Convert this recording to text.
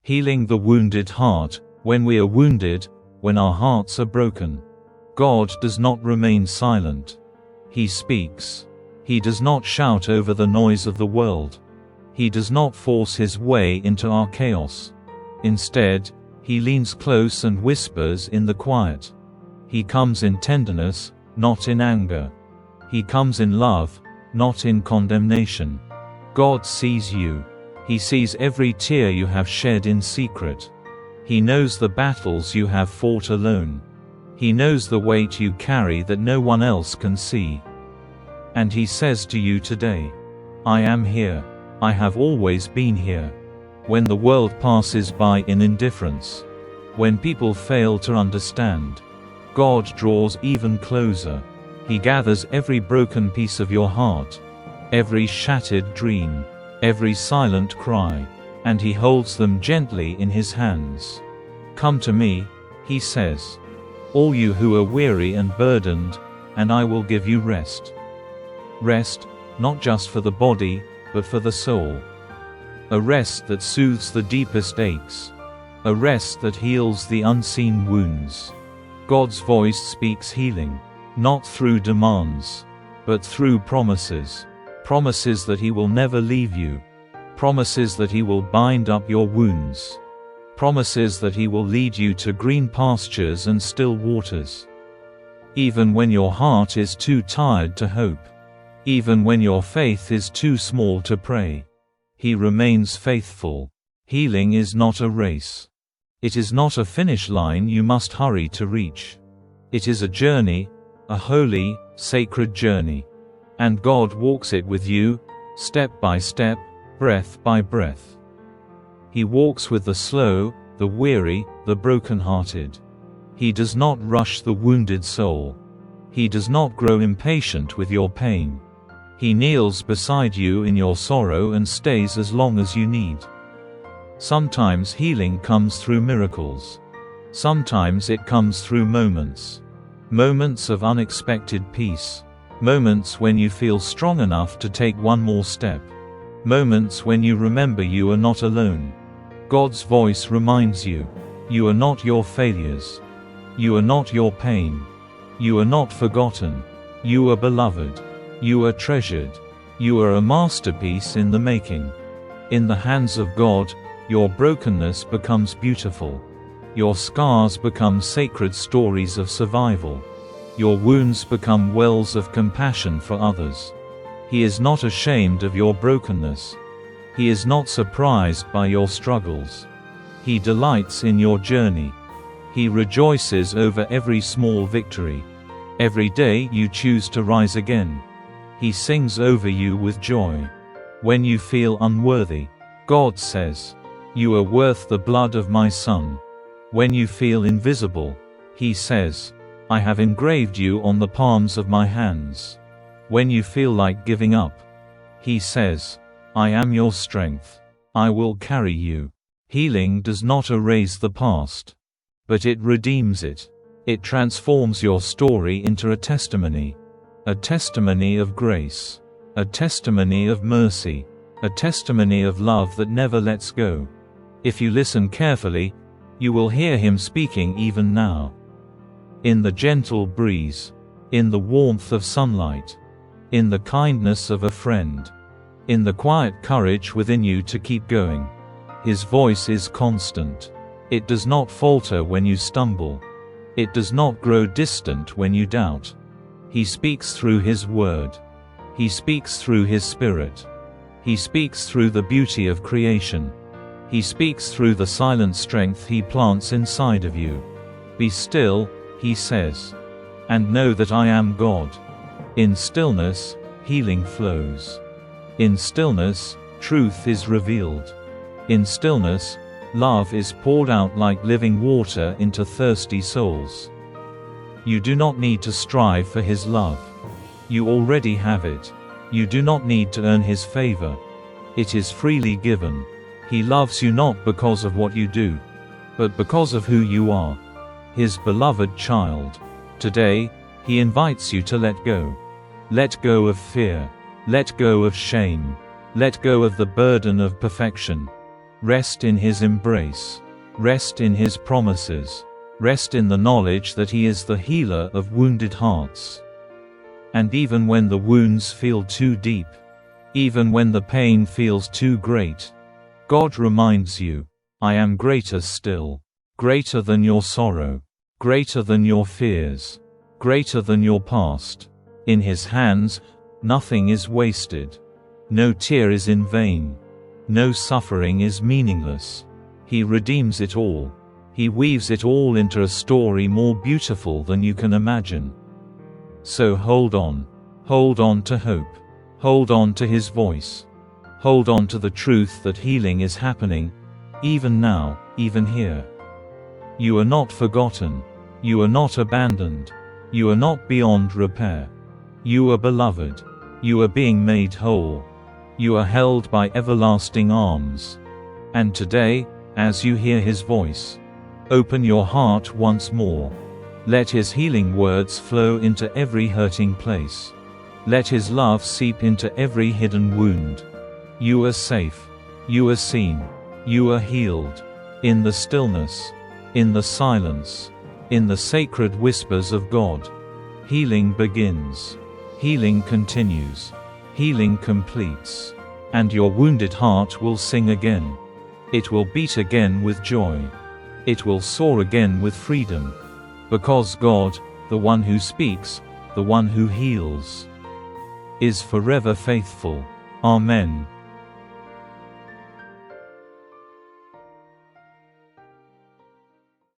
healing the wounded heart. When we are wounded, when our hearts are broken, God does not remain silent. He speaks. He does not shout over the noise of the world. He does not force his way into our chaos. Instead, he leans close and whispers in the quiet. He comes in tenderness, not in anger. He comes in love, not in condemnation. God sees you. He sees every tear you have shed in secret. He knows the battles you have fought alone. He knows the weight you carry that no one else can see. And he says to you today, I am here. I have always been here. When the world passes by in indifference, when people fail to understand, God draws even closer. He gathers every broken piece of your heart, every shattered dream, every silent cry, and he holds them gently in his hands. Come to me, he says, all you who are weary and burdened, and I will give you rest. Rest, not just for the body, but for the soul. A rest that soothes the deepest aches. A rest that heals the unseen wounds. God's voice speaks healing, not through demands, but through promises. Promises that he will never leave you. Promises that he will bind up your wounds. Promises that he will lead you to green pastures and still waters. Even when your heart is too tired to hope. Even when your faith is too small to pray. He remains faithful. Healing is not a race. It is not a finish line you must hurry to reach. It is a journey, a holy, sacred journey. And God walks it with you, step by step, breath by breath. He walks with the slow, the weary, the broken-hearted. He does not rush the wounded soul. He does not grow impatient with your pain. He kneels beside you in your sorrow and stays as long as you need. Sometimes healing comes through miracles. Sometimes it comes through moments. Moments of unexpected peace. Moments when you feel strong enough to take one more step. Moments when you remember you are not alone. God's voice reminds you, you are not your failures. You are not your pain. You are not forgotten. You are beloved. You are treasured. You are a masterpiece in the making. In the hands of God, your brokenness becomes beautiful. Your scars become sacred stories of survival. Your wounds become wells of compassion for others. He is not ashamed of your brokenness. He is not surprised by your struggles. He delights in your journey. He rejoices over every small victory. Every day you choose to rise again. He sings over you with joy. When you feel unworthy, God says, you are worth the blood of my Son. When you feel invisible, he says, I have engraved you on the palms of my hands. When you feel like giving up, he says, I am your strength. I will carry you. Healing does not erase the past, but it redeems it. It transforms your story into a testimony of grace, a testimony of mercy, a testimony of love that never lets go. If you listen carefully, you will hear him speaking even now. In the gentle breeze, in the warmth of sunlight, in the kindness of a friend, in the quiet courage within you to keep going. His voice is constant. It does not falter when you stumble. It does not grow distant when you doubt. He speaks through his word. He speaks through his spirit. He speaks through the beauty of creation. He speaks through the silent strength he plants inside of you. Be still, he says, and know that I am God. In stillness, healing flows. In stillness, truth is revealed. In stillness, love is poured out like living water into thirsty souls. You do not need to strive for his love. You already have it. You do not need to earn his favor. It is freely given. He loves you not because of what you do, but because of who you are, his beloved child. Today, he invites you to let go. Let go of fear. Let go of shame. Let go of the burden of perfection. Rest in His embrace. Rest in His promises. Rest in the knowledge that He is the healer of wounded hearts. And even when the wounds feel too deep, even when the pain feels too great, God reminds you, I am greater still, greater than your sorrow, greater than your fears, greater than your past. In His hands, nothing is wasted. No tear is in vain. No suffering is meaningless. He redeems it all. He weaves it all into a story more beautiful than you can imagine. So hold on. Hold on to hope. Hold on to His voice. Hold on to the truth that healing is happening, even now, even here. You are not forgotten. You are not abandoned. You are not beyond repair. You are beloved. You are being made whole. You are held by everlasting arms. And today, as you hear His voice, open your heart once more. Let His healing words flow into every hurting place. Let His love seep into every hidden wound. You are safe. You are seen. You are healed. In the stillness. In the silence. In the sacred whispers of God. Healing begins. Healing continues. Healing completes. And your wounded heart will sing again. It will beat again with joy. It will soar again with freedom. Because God, the one who speaks, the one who heals, is forever faithful. Amen.